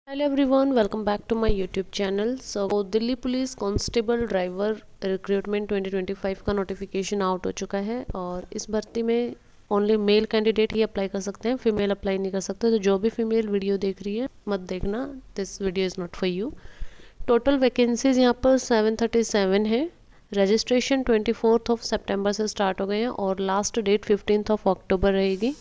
Hello everyone, welcome back to my YouTube channel. So Delhi police constable driver recruitment 2025 का notification out हो चुका है और इस भर्ती में ओनली मेल कैंडिडेट ही अप्लाई कर सकते हैं, फीमेल अप्लाई नहीं कर सकते। तो जो भी फीमेल वीडियो देख रही है मत देखना, this video is not for you. Total vacancies यहाँ पर 737 है। रजिस्ट्रेशन 24 सितंबर से स्टार्ट हो गए हैं और लास्ट डेट 15 अक्टूबर रहेगी।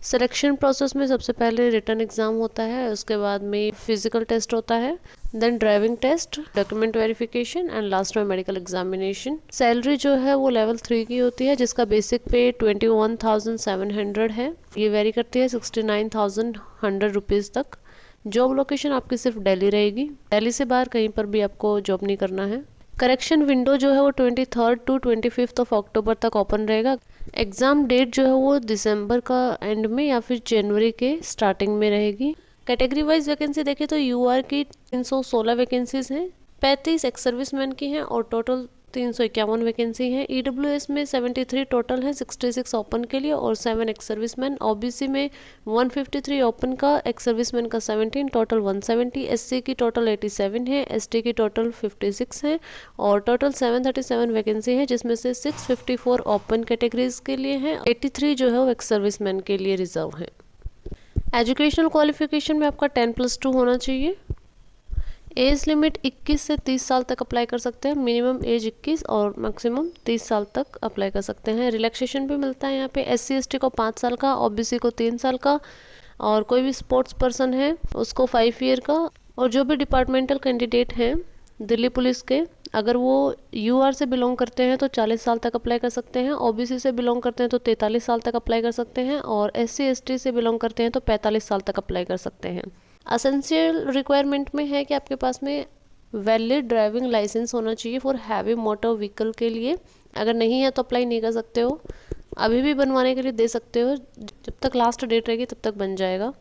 सिलेक्शन प्रोसेस में सबसे पहले रिटन एग्ज़ाम होता है, उसके बाद में फिजिकल टेस्ट होता है, then driving test, document verification and last में मेडिकल एग्जामिनेशन। सैलरी जो है वो लेवल 3 की होती है, जिसका बेसिक पे 21,700 है। ये वेरी करती है 69,100 रुपीज़ तक। जॉब लोकेशन आपकी सिर्फ दिल्ली रहेगी, दिल्ली से बाहर कहीं पर भी आपको जॉब नहीं करना है। करेक्शन विंडो जो है वो 23 टू 25 अक्टूबर तक ओपन रहेगा। एग्ज़ाम डेट जो है वो दिसंबर का एंड में या फिर जनवरी के स्टार्टिंग में रहेगी। कैटेगरी वाइज वैकेंसी देखें तो यूआर की 316 वैकेंसीज हैं, 35 एक्स सर्विसमैन की हैं और टोटल 351 वैकेंसी हैं। ईडब्ल्यूएस में 73 टोटल हैं, 66 ओपन के लिए और 7 एक्स सर्विसमैन। ओबीसी में 153 ओपन का, एक्स सर्विसमैन का 17, टोटल 170। एससी की टोटल 87 है, एसटी की टोटल 56 है और टोटल 737 वैकेंसी है, जिसमें से 654 ओपन कैटेगरीज के लिए हैं, 83 जो है वो एक्स सर्विसमैन के लिए रिजर्व है। एजुकेशनल क्वालिफिकेशन में आपका 10+2 होना चाहिए। एज लिमिट 21 से 30 साल तक अप्लाई कर सकते हैं, मिनिमम एज 21 और मैक्सिमम 30 साल तक अप्लाई कर सकते हैं। रिलैक्सेशन भी मिलता है यहाँ पे, एससी एसटी को 5 साल का, ओबीसी को 3 साल का और कोई भी स्पोर्ट्स पर्सन है उसको 5 ईयर का। और जो भी डिपार्टमेंटल कैंडिडेट हैं दिल्ली पुलिस के, अगर वो यूआर से बिलोंग करते हैं तो 40 साल तक अप्लाई कर सकते हैं, ओबीसी से बिलोंग करते हैं तो 43 साल तक अप्लाई कर सकते हैं और एससी एसटी से बिलोंग करते हैं तो 45 साल तक अप्लाई कर सकते हैं। असेंशियल रिक्वायरमेंट में है कि आपके पास में वैलिड ड्राइविंग लाइसेंस होना चाहिए फॉर हैवी मोटर व्हीकल के लिए। अगर नहीं है तो अप्लाई नहीं कर सकते हो, अभी भी बनवाने के लिए दे सकते हो, जब तक लास्ट डेट रहेगी तब तक बन जाएगा।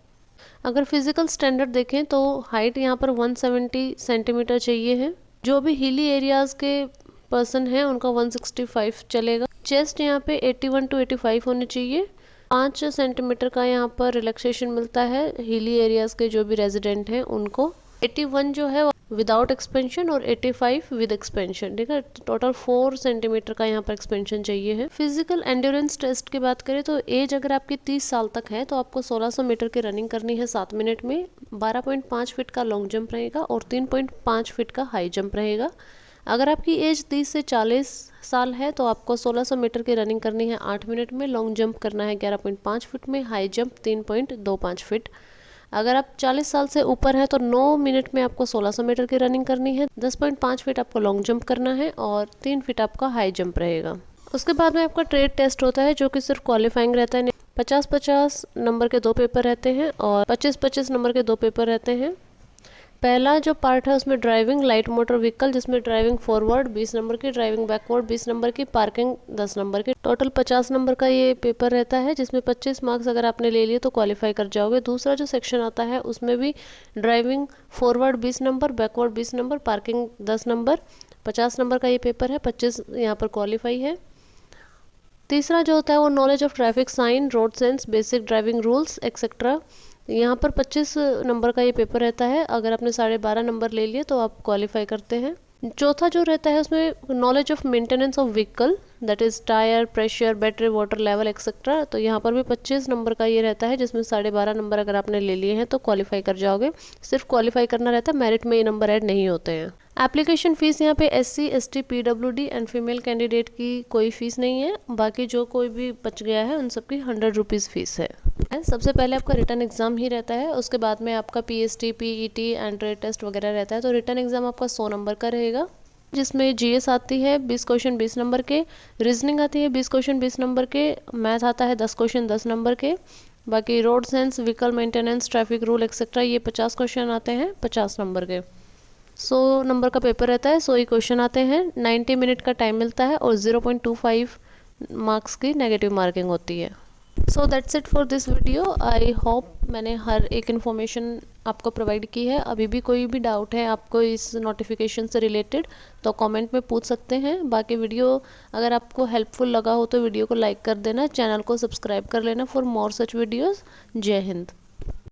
अगर फिजिकल स्टैंडर्ड देखें तो हाइट यहाँ पर 170 सेंटीमीटर चाहिए है। जो भी हिली एरियाज़ के पर्सन हैं उनका 165 चलेगा। चेस्ट यहाँ पे 81 टू 85 होनी चाहिए। 5 सेंटीमीटर का यहाँ पर रिलैक्सेशन मिलता है हिली एरियाज़ के जो भी रेजिडेंट हैं उनको। 81 जो है विदाउट एक्सपेंशन और 85 विद एक्सपेंशन, ठीक है। टोटल 4 सेंटीमीटर का यहाँ पर एक्सपेंशन चाहिए है। फिजिकल एंड्योरेंस टेस्ट की बात करें तो एज अगर आपकी 30 साल तक है तो आपको 1600 मीटर की रनिंग करनी है 7 मिनट में, 12.5 फीट का लॉन्ग जंप रहेगा और 3.5 फीट का हाई जंप रहेगा। अगर आपकी एज 30 से 40 साल है तो आपको 1600 मीटर की रनिंग करनी है 8 मिनट में, लॉन्ग जंप करना है 11.5 फीट में, हाई जंप 3.25 फीट। अगर आप 40 साल से ऊपर है तो 9 मिनट में आपको 1600 मीटर की रनिंग करनी है, 10.5 फीट आपको लॉन्ग जंप करना है और 3 फीट आपका हाई जंप रहेगा। उसके बाद में आपका ट्रेड टेस्ट होता है जो कि सिर्फ क्वालिफाइंग रहता है। 50-50 नंबर के 2 पेपर रहते हैं और 25-25 नंबर के 2 पेपर रहते हैं। पहला जो पार्ट है उसमें ड्राइविंग लाइट मोटर व्हीकल, जिसमें ड्राइविंग फॉरवर्ड 20 नंबर की, ड्राइविंग बैकवर्ड 20 नंबर की, पार्किंग 10 नंबर की। टोटल 50 नंबर का ये पेपर रहता है, जिसमें 25 मार्क्स अगर आपने ले लिए तो क्वालिफाई कर जाओगे। दूसरा जो सेक्शन आता है उसमें भी driving forward 20 number, backward 20 number, parking 10 number, 50 number का ये पेपर है, 25 यहाँ पर क्वालिफाई है। तीसरा जो होता है वो knowledge of traffic sign, road sense, basic driving rules etcetera. यहाँ पर 25 नंबर का ये पेपर रहता है, अगर आपने 12.5 नंबर ले लिए तो आप क्वालिफाई करते हैं। चौथा जो रहता है उसमें knowledge of maintenance of vehicle, that is tyre, pressure, battery, water level etcetera. तो यहाँ पर भी 25 नंबर का ये रहता है, जिसमें 12.5 नंबर अगर आपने ले लिए हैं तो क्वालिफाई कर जाओगे। सिर्फ क्वालिफाई करना रहता है, मेरिट में ये नंबर ऐड नहीं होते हैं। एप्लीकेशन फ़ीस यहाँ पे SC ST PWD and female candidate की कोई फ़ीस नहीं है, बाकी जो कोई भी बच गया है उन सबकी 100 रुपीज़ फ़ीस है। सबसे पहले आपका रिटर्न एग्ज़ाम ही रहता है, उसके बाद में आपका PST, PET and trade test वगैरह रहता है। तो रिटर्न एग्ज़ाम आपका 100 नंबर का रहेगा, जिसमें जीएस आती है 20 क्वेश्चन 20 नंबर के, रीजनिंग आती है 20 क्वेश्चन 20 नंबर के, मैथ आता है 10 क्वेश्चन 10 नंबर के, बाकी road sense, vehicle maintenance, traffic rule etcetera ये 50 क्वेश्चन आते हैं 50 नंबर के। 100 नंबर का पेपर रहता है, 100 ही क्वेश्चन आते हैं, 90 मिनट का टाइम मिलता है और 0.25 मार्क्स की नेगेटिव मार्किंग होती है। So that's it for this video. I hope मैंने हर एक इन्फॉर्मेशन आपको प्रोवाइड की है। अभी भी कोई भी डाउट है आपको इस नोटिफिकेशन से रिलेटेड तो कमेंट में पूछ सकते हैं। बाकी वीडियो अगर आपको हेल्पफुल लगा हो तो वीडियो को लाइक कर देना, चैनल को सब्सक्राइब कर लेना फॉर मोर सच वीडियोज़। जय हिंद।